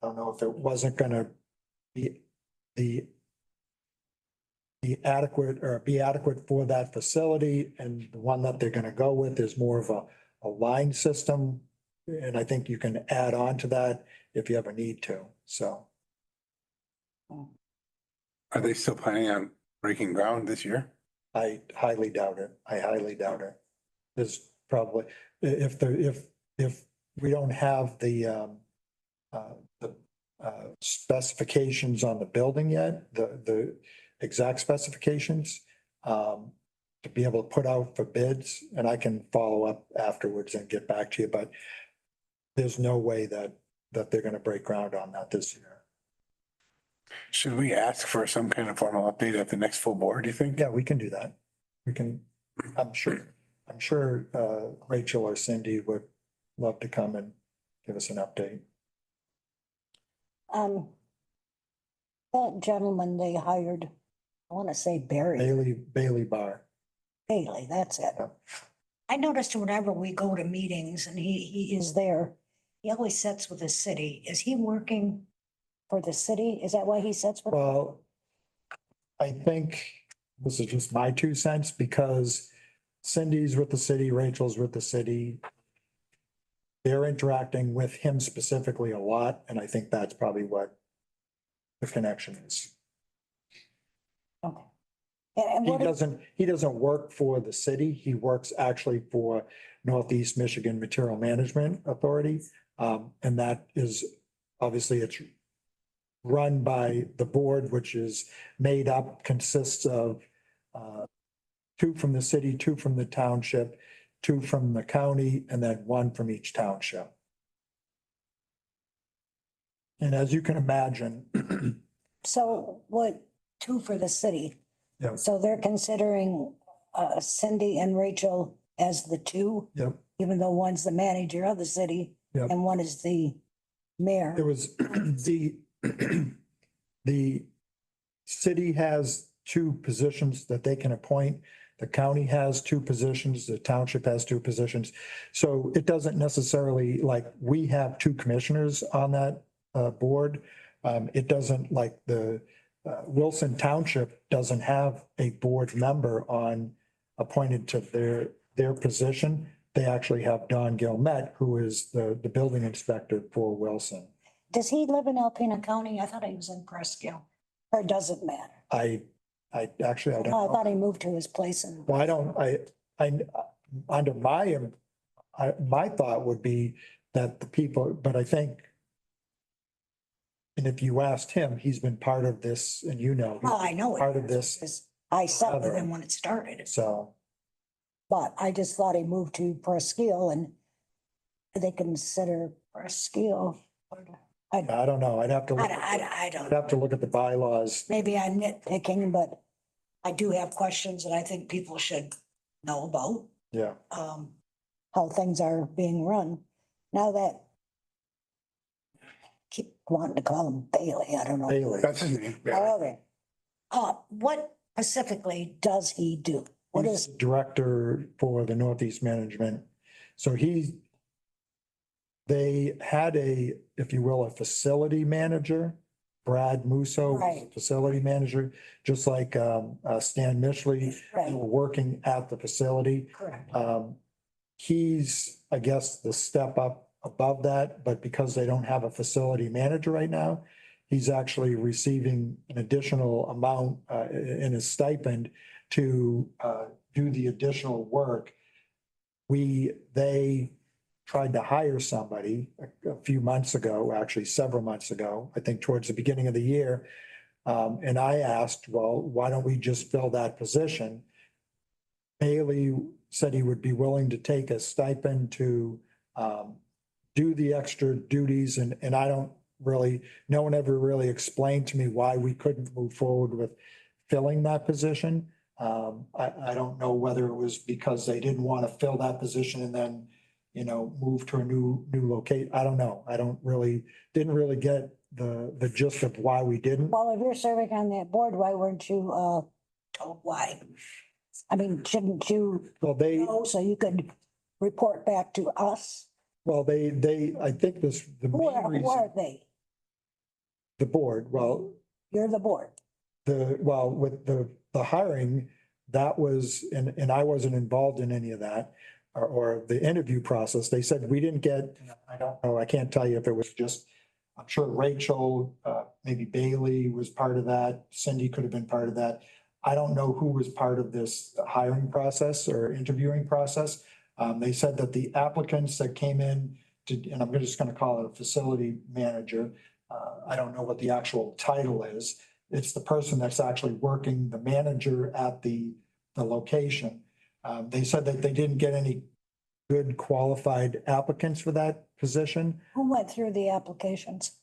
don't know if it wasn't gonna be the be adequate for that facility, and the one that they're gonna go with is more of a line system. And I think you can add on to that if you ever need to, so. Are they still planning on breaking ground this year? I highly doubt it. I highly doubt it. There's probably, if we don't have the specifications on the building yet, the exact specifications, to be able to put out for bids, and I can follow up afterwards and get back to you, but there's no way that they're gonna break ground on that this year. Should we ask for some kind of formal update at the next full board, do you think? Yeah, we can do that. We can, I'm sure Rachel or Cindy would love to come and give us an update. That gentleman they hired, I want to say Bailey Bar. Bailey, that's it. Yep. I noticed whenever we go to meetings and he is there, he always sits with the city. Is he working for the city? Is that why he sits with? Well, I think this is just my 2 cents, because Cindy's with the city, Rachel's with the city. They're interacting with him specifically a lot, and I think that's probably what the connection is. Okay. And what is, He doesn't work for the city. He works actually for Northeast Michigan Material Management Authority. And that is, obviously, it's run by the board, which is consists of 2 from the city, 2 from the township, 2 from the county, and then 1 from each township. And as you can imagine, so what, 2 for the city? yeah, So they're considering Cindy and Rachel as the 2, yep, even though one's the manager of the city Yep. and one is the mayor. it was the city has 2 positions that they can appoint. The county has 2 positions, the township has 2 positions. So it doesn't necessarily, like, we have 2 commissioners on that board. It doesn't, like, the Wilson Township doesn't have a board member appointed to their position. They actually have Don Gilmet, who is the building inspector for Wilson. Does he live in Alpena County? I thought he was in Presque. Or does it matter? I actually, I don't Oh, I know. thought he moved to his place in. Well, under my thought would be that the people, but I think, and if you asked him, he's been part of this, and Well, I know it. part of this, Because I sat with him when it started, so. but I just thought he moved to Presque and they consider Presque. I I don't know. I'd have to look, I I'd don't, have to look at the bylaws. maybe I'm nitpicking, but I do have questions that I think people should know about, Yeah. how things are being run. Now that keep wanting to call him Bailey, I don't know. Bailey. That's his name. Yeah. However, what specifically does he do? What He's is, director for the Northeast Management. So they had if you will, a facility manager Brad Musso, was the Right. facility manager, just like Stan Mishley, Right. who were working at the facility. Correct. He's, I guess, the step up above that, but because they don't have a facility manager right now, he's actually receiving an additional amount in his stipend to do the additional work. They tried to hire somebody a few months ago, actually several months ago, I think towards the beginning of the year. And I asked, well, why don't we just fill that position? Bailey said he would be willing to take a stipend to do the extra duties, and I don't really, no one ever really explained to me why we couldn't move forward with filling that position. I don't know whether it was because they didn't want to fill that position and then, move to a new locate. I don't know. Didn't really get the gist of why we didn't. Well, if you're serving on that board, why weren't you, told why? I mean, shouldn't you Well, know so you could report back to us? I think the Who main are reason, they? the board, You're the board. with the hiring, that was, and I wasn't involved in any of that or the interview process. They said we didn't get, I don't know, I can't tell you if it was just, I'm sure Rachel, maybe Bailey was part of that. Cindy could have been part of that. I don't know who was part of this hiring process or interviewing process. They said that the applicants that came in to, and I'm just going to call it a facility manager. I don't know what the actual title is. It's the person that's actually working, the manager at the location. They said that they didn't get any good qualified applicants for that position. Who went through the applications?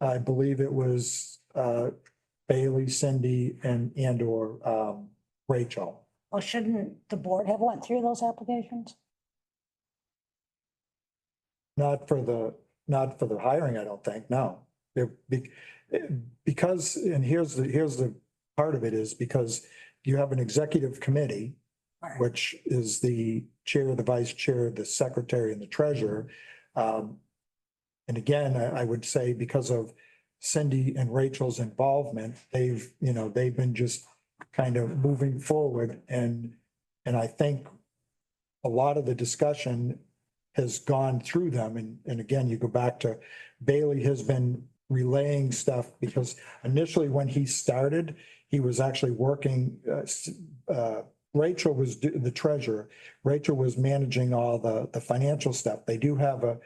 I believe it was Bailey, Cindy, and or Rachel. Well, shouldn't the board have went through those applications? Not for the hiring, I don't think, no. Because, and here's the part of it is because you have an executive committee, Right. which is the chair, the vice chair, the secretary, and the treasurer. And again, I would say because of Cindy and Rachel's involvement, they've been just kind of moving forward. And I think a lot of the discussion has gone through them. And again, you go back to Bailey has been relaying stuff because initially when he started, he was actually working, Rachel was the treasurer. Rachel was managing all the financial stuff. They do have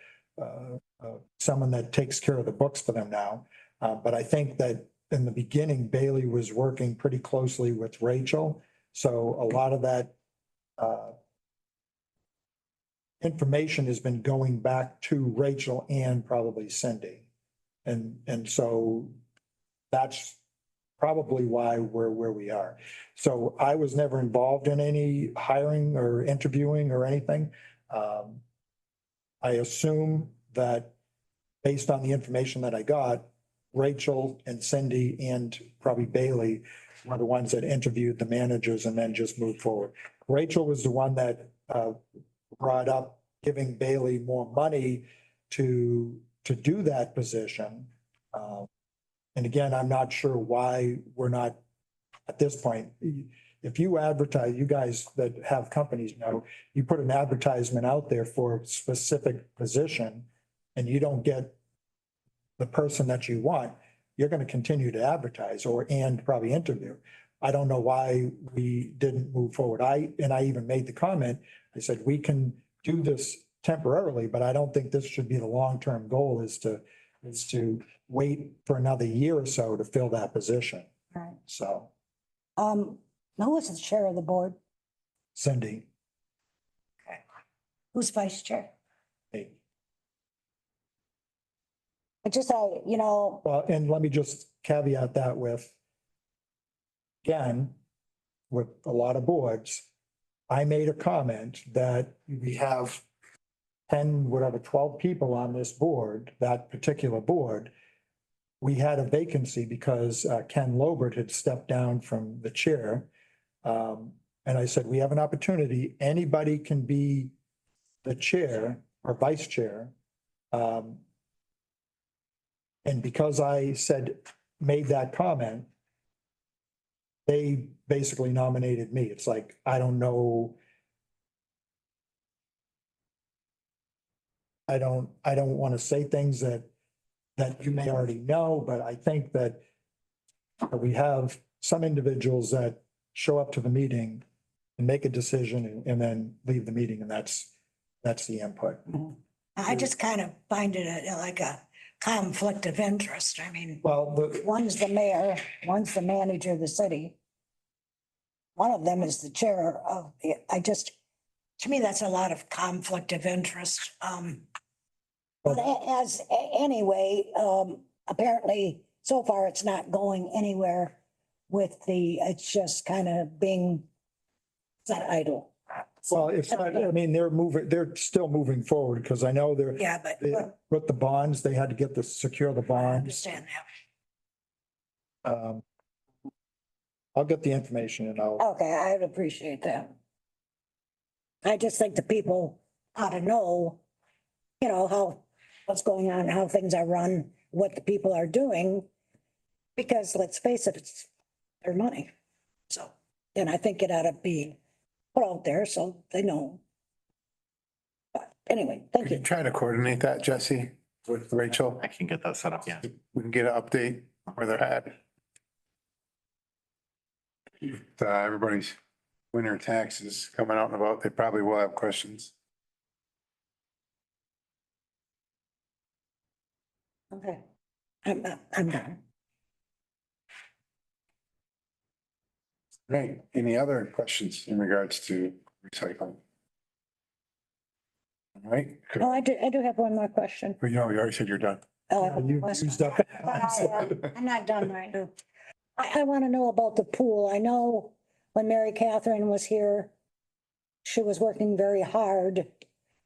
someone that takes care of the books for them now. But I think that in the beginning, Bailey was working pretty closely with Rachel. So a lot of that information has been going back to Rachel and probably Cindy. And so that's probably why we're where we are. So I was never involved in any hiring or interviewing or anything. I assume that based on the information that I got, Rachel and Cindy and probably Bailey were the ones that interviewed the managers and then just moved forward. Rachel was the one that brought up giving Bailey more money to do that position. And again, I'm not sure why we're not at this point. If you advertise, you guys that have companies know, you put an advertisement out there for a specific position and you don't get the person that you want, you're going to continue to advertise and probably interview. I don't know why we didn't move forward. I even made the comment, I said, we can do this temporarily, but I don't think this should be the long-term goal is to wait for another year or so to fill that position. Right. So Who was the chair of the board? Cindy, Who's vice chair? hey, well, and let me just caveat that with, again, with a lot of boards, I made a comment that we have 10, whatever, 12 people on this board, that particular board. We had a vacancy because Ken Lobert had stepped down from the chair. And I said, we have an opportunity. Anybody can be the chair or vice chair. And because I said, made that comment, they basically nominated me. It's like, I don't know. I don't want to say things that you may already know, but I think that we have some individuals that show up to the meeting and make a decision and then leave the meeting, and that's the input. I just kind of find it like a conflict of interest. I mean, Well, one's the mayor, one's the manager of the city. One of them is the chair of, to me, that's a lot of conflict of interest. But anyway, apparently, so far, it's not going anywhere with it's just kind of being set idle. well, it's not, I mean, they're still moving forward because I know Yeah, but with the bonds, they had to get secure the I bonds. understand that. I'll get the information and I'll, Okay, I'd appreciate that. I just think the people ought to know, what's going on, how things are run, what the people are doing. Because let's face it, it's their money. So, and I think it ought to be put out there so they know. But anyway, thank Could you. you try to coordinate that, Jesse, with Rachel? I can get that set up, yeah. We can get an update where they're at. Everybody's winter taxes coming out and about, they probably will have questions. Okay. I'm done. Right, any other questions in regards to recycling? All right, Oh, I do have one more question. you already said you're done. you used up. I'm not done right now. I want to know about the pool. I know when Mary Catherine was here, she was working very hard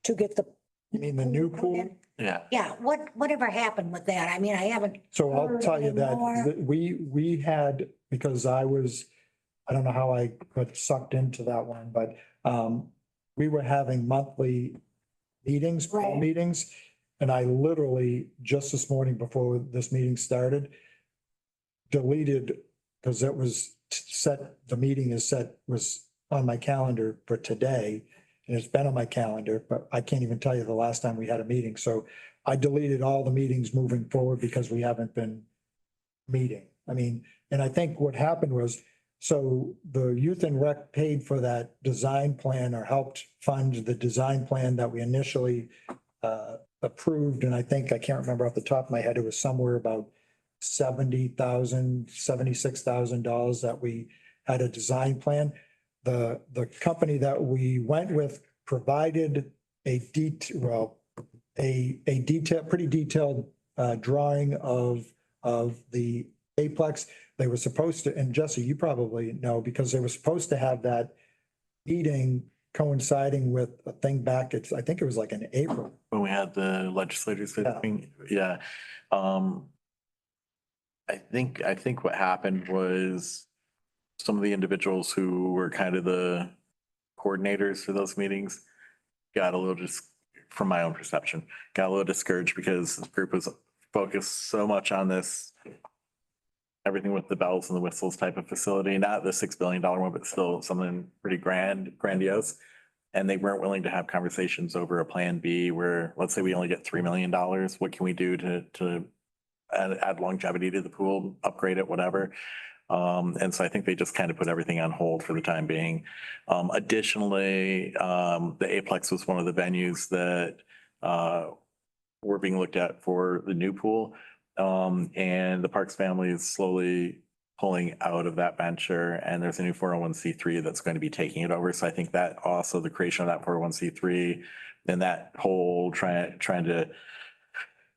to get the. You mean the new pool? Yeah. Yeah, whatever happened with that? I mean, I haven't. So I'll tell you More. that we had, because I don't know how I got sucked into that one, but we were having monthly meetings, pool Right. meetings. And I literally, just this morning before this meeting started, deleted, because it was set, the meeting was on my calendar for today. And it's been on my calendar, but I can't even tell you the last time we had a meeting. So I deleted all the meetings moving forward because we haven't been meeting. I mean, and I think what happened was, so the youth and rec paid for that design plan or helped fund the design plan that we initially approved. And I think, I can't remember off the top of my head, it was somewhere about $76,000 that we had a design plan. The company that we went with provided a pretty detailed drawing of the Aplex. They were supposed to, and Jesse, you probably know, because they were supposed to have that meeting coinciding with a thing back, I think it was like in April. When we had the legislators, thing, yeah. I think what happened was some of the individuals who were kind of the coordinators for those meetings got a little, just from my own perception, got a little discouraged because the group was focused so much on this, everything with the bells and the whistles type of facility, not the $6 billion one, but still something pretty grandiose. And they weren't willing to have conversations over a plan B where, let's say we only get $3 million. What can we do to add longevity to the pool, upgrade it, whatever? And so I think they just kind of put everything on hold for the time being. Additionally, the Aplex was one of the venues that were being looked at for the new pool. And the Parks family is slowly pulling out of that venture, and there's a new 401c3 that's going to be taking it over. So I think that also the creation of that 401c3 and that whole trying to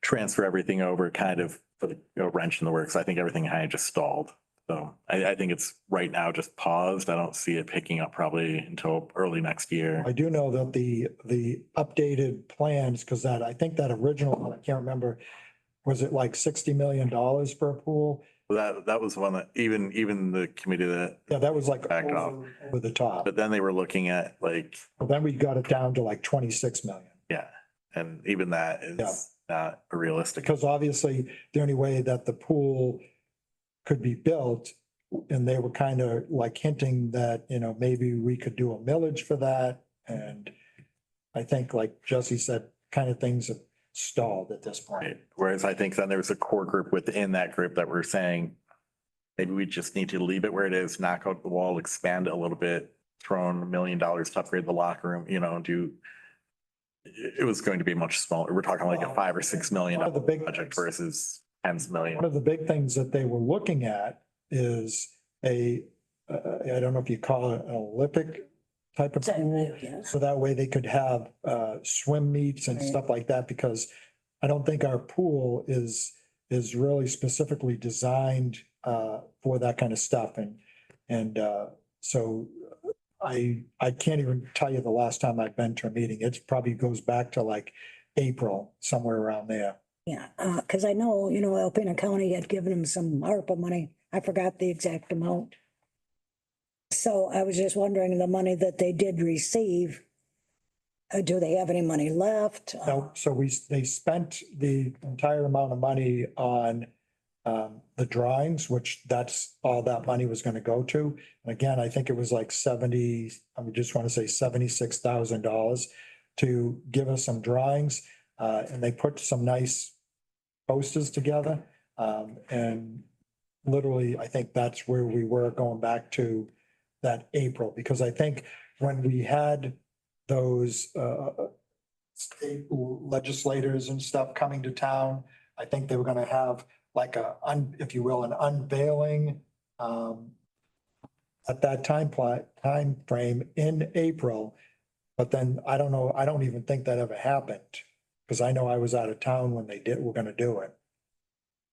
transfer everything over kind of put a wrench in the works. I think everything kind of just stalled. So I think it's right now just paused. I don't see it picking up probably until early next year. I do know that the updated plans, because I think that original one, I can't remember, was it like $60 million for a pool? That was one that even the committee that, Yeah, that was like Backed off. over the top. but then they were looking at like, But then we got it down to like 26 million. yeah, and even that Yeah. is not realistic. Because obviously the only way that the pool could be built. And they were kind of like hinting that, maybe we could do a millage for that. And I think, like Jesse said, kind of things have stalled at this point. Right. Whereas I think then there's a core group within that group that we're saying, maybe we just need to leave it where it is, knock out the wall, expand it a little bit, throw in $1 million to upgrade the locker room, it was going to be much smaller. We're talking like a $5 or $6 million One of the big project versus tens of millions. One of the big things that they were looking at is I don't know if you call it an Olympic type of pool. Yes. So that way they could have swim meets and Right. stuff like that, because I don't think our pool is really specifically designed for that kind of stuff. And so I can't even tell you the last time I've been to a meeting. It probably goes back to like April, somewhere around there. Yeah, because I know, Alpena County had given them some ARPA money. I forgot the exact amount. So I was just wondering, the money that they did receive, do they have any money left? So they spent the entire amount of money on the drawings, which that's all that money was going to go to. And again, I think it was like I just want to say $76,000 to give us some drawings. And they put some nice posters together. And literally, I think that's where we were going back to that April, because I think when we had those state legislators and stuff coming to town, I think they were gonna have like if you will, an unveiling at that time frame in April. But then I don't know, I don't even think that ever happened, because I know I was out of town when were gonna do it.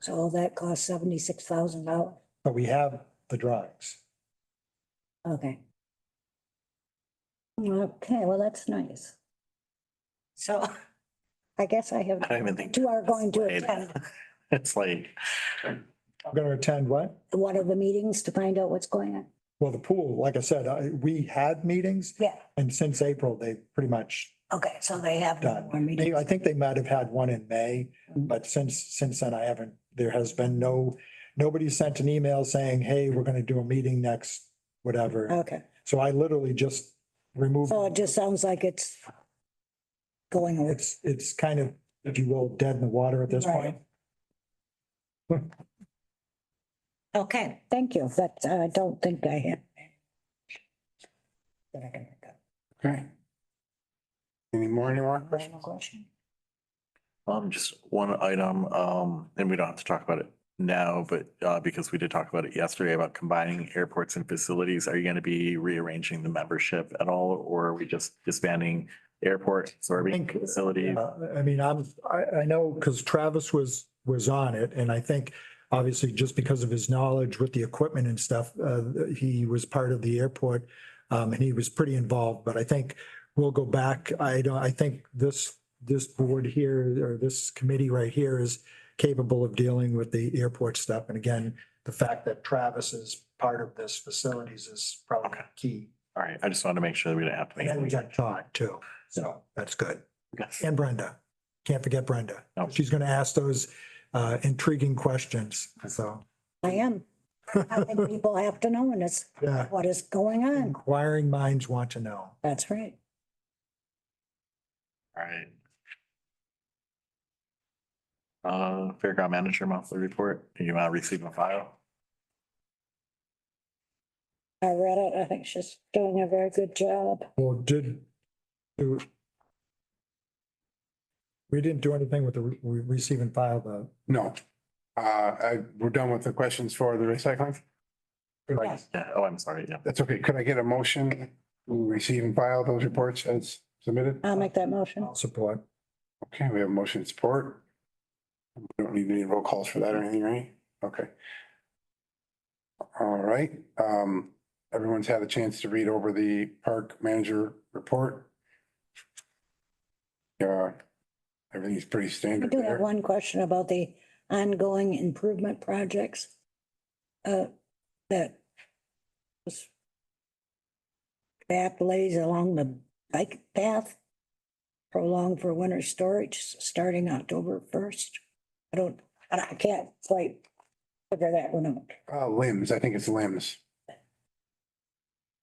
So that cost $76,000. But we have the drawings. Okay. Okay, well, that's nice. So I guess I I have, don't even think. you are going to It's late. attend It's like, I'm gonna attend what? one of the meetings to find out what's going on. Well, the pool, like I said, we had meetings, Yeah, and since April, they pretty much okay, so they have no done. more meetings. I think they might have had one in May, but since then there has been nobody sent an email saying, hey, we're gonna do a meeting next, whatever. Okay, So I literally just removed. so it just sounds like it's going away. It's kind of, if you will, dead in the water at this Right. point. Okay, thank you. That, I don't think I have. That I can think of. Okay. Any more? Final question? just one item, and we don't have to talk about it now, but because we did talk about it yesterday about combining airports and facilities, are you going to be rearranging the membership at all, or are we just disbanding airport absorbing facilities? I mean, I know, because Travis was on it, and I think obviously just because of his knowledge with the equipment and stuff, he was part of the airport, and he was pretty involved, but I think we'll go back. I think this board here, or this committee right here, is capable of dealing with the airport stuff. And again, the fact that Travis is part of this facilities is probably Okay. key. All right, I just wanted to make sure that we didn't have to And then we make. got Todd too, so that's good. Yes. And Brenda. Can't forget Brenda. No. She's going to ask those intriguing questions. So, I am. I think people have to know, and it's yeah, what is going on. inquiring minds want to know. That's right. All right. Fairground manager monthly report, you want to receive a file? I read it. I think she's doing a very good job. Well, we didn't do anything with the receive and file though. No. We're done with the questions for the recycling? Yes. Yeah, oh, I'm sorry, yeah. That's okay. Could I get a motion to receive and file those reports as submitted? I'll make that motion. I'll support. Okay, we have motion support. We don't need any roll calls for that or anything, right? Okay. All right, everyone's had a chance to read over the park manager report. Everything's pretty I standard do have there. one question about the ongoing improvement projects. That was path lays along the bike path prolonged for winter storage starting October 1st. I can't quite figure that one out. Limbs, I think it's limbs.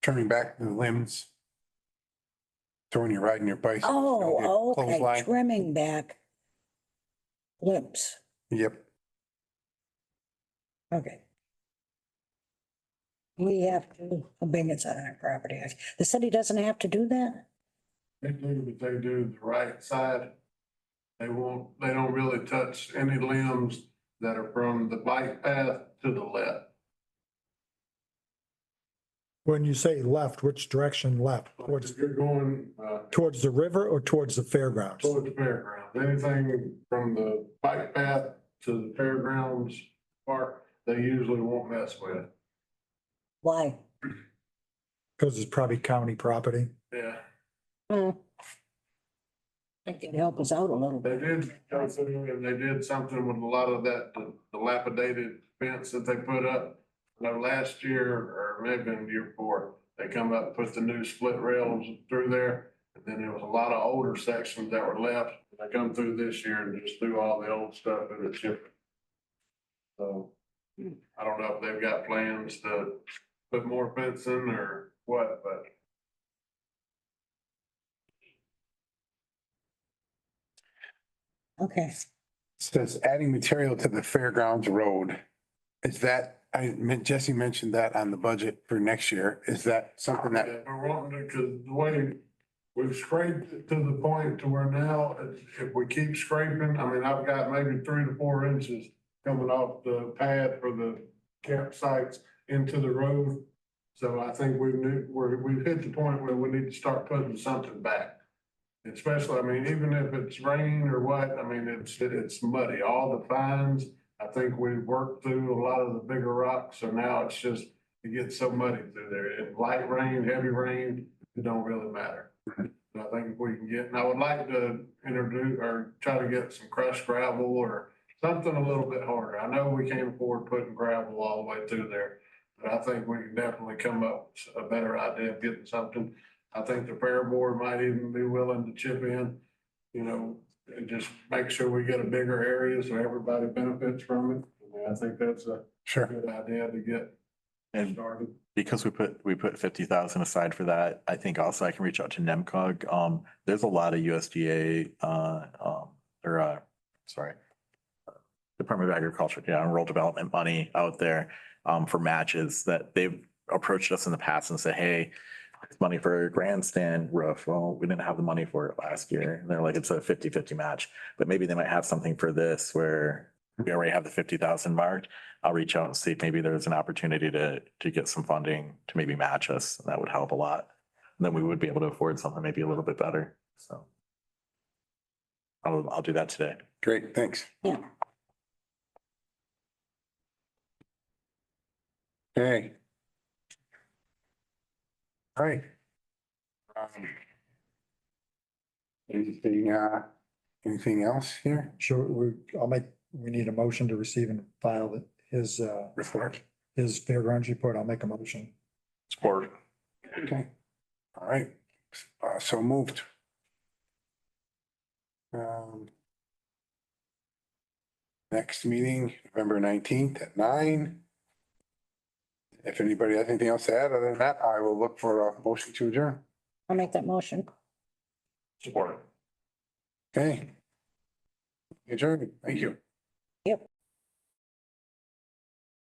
Turning back the limbs. So when you're riding your bicycle. you don't get Oh, okay, clothesline. trimming back limbs. Yep. Okay. We have to, being it's on our property. The city doesn't have to do that? They do, but they do the right side. They don't really touch any limbs that are from the bike path to the left. When you say left, which direction left? Towards, If you're going, towards the river or towards the fairgrounds? toward the fairgrounds, anything from the bike path to the fairgrounds park, they usually won't mess with. Why? Because it's probably county property. Yeah, Hmm. I think it'd help us out a little they bit. did go through and they did something with a lot of that dilapidated fence that they put up. You know, last year or maybe the year before, they come up, and put the new split rails through there. And then there was a lot of older sections that were left. They come through this year and just threw all the old stuff in the chip. So I don't know if they've got plans to put more fencing or what, but Okay. Says adding material to the fairgrounds road. Is that, Jesse mentioned that on the budget for next year. Is that something that, yeah, we're wanting to, cause the way we've scraped it to the point to where now, if we keep scraping, I mean, I've got maybe 3 to 4 inches coming off the pad for the campsites into the road. So I think we've hit the point where we need to start putting something back. Especially, I mean, even if it's rain or what, I mean, it's muddy, all the fines. I think we've worked through a lot of the bigger rocks, so now it's just, it gets so muddy through there. In light rain, heavy rain, it don't really matter. And I think if we can get, and I would like to introduce or try to get some crushed gravel or something a little bit harder. I know we can't afford putting gravel all the way through there, but I think we can definitely come up with a better idea of getting something. I think the fair board might even be willing to chip in, you know, and just make sure we get a bigger area so everybody benefits from it. I think that's a sure, good idea to get And started. because we put 50,000 aside for that, I think also I can reach out to NEMCOG. There's a lot of USDA, sorry, Department of Agriculture, rural development money out there, for matches that they've approached us in the past and said, hey, it's money for a grandstand roof. Well, we didn't have the money for it last year. And they're like, it's a 50-50 match, but maybe they might have something for this where we already have the 50,000 marked. I'll reach out and see if maybe there's an opportunity to get some funding to maybe match us. That would help a lot. And then we would be able to afford something maybe a little bit better. So I'll do that today. great, thanks. Yeah. Okay. All right. Anything else here? Sure, we need a motion to receive and file his Report. his fairgrounds report. I'll make a motion. Support. Okay. All right. So moved. Next meeting, November 19th at 9. If anybody has anything else to add, other than that, I will look for a motion to adjourn. I'll make that motion. Support. Okay. Adjourn. Thank you.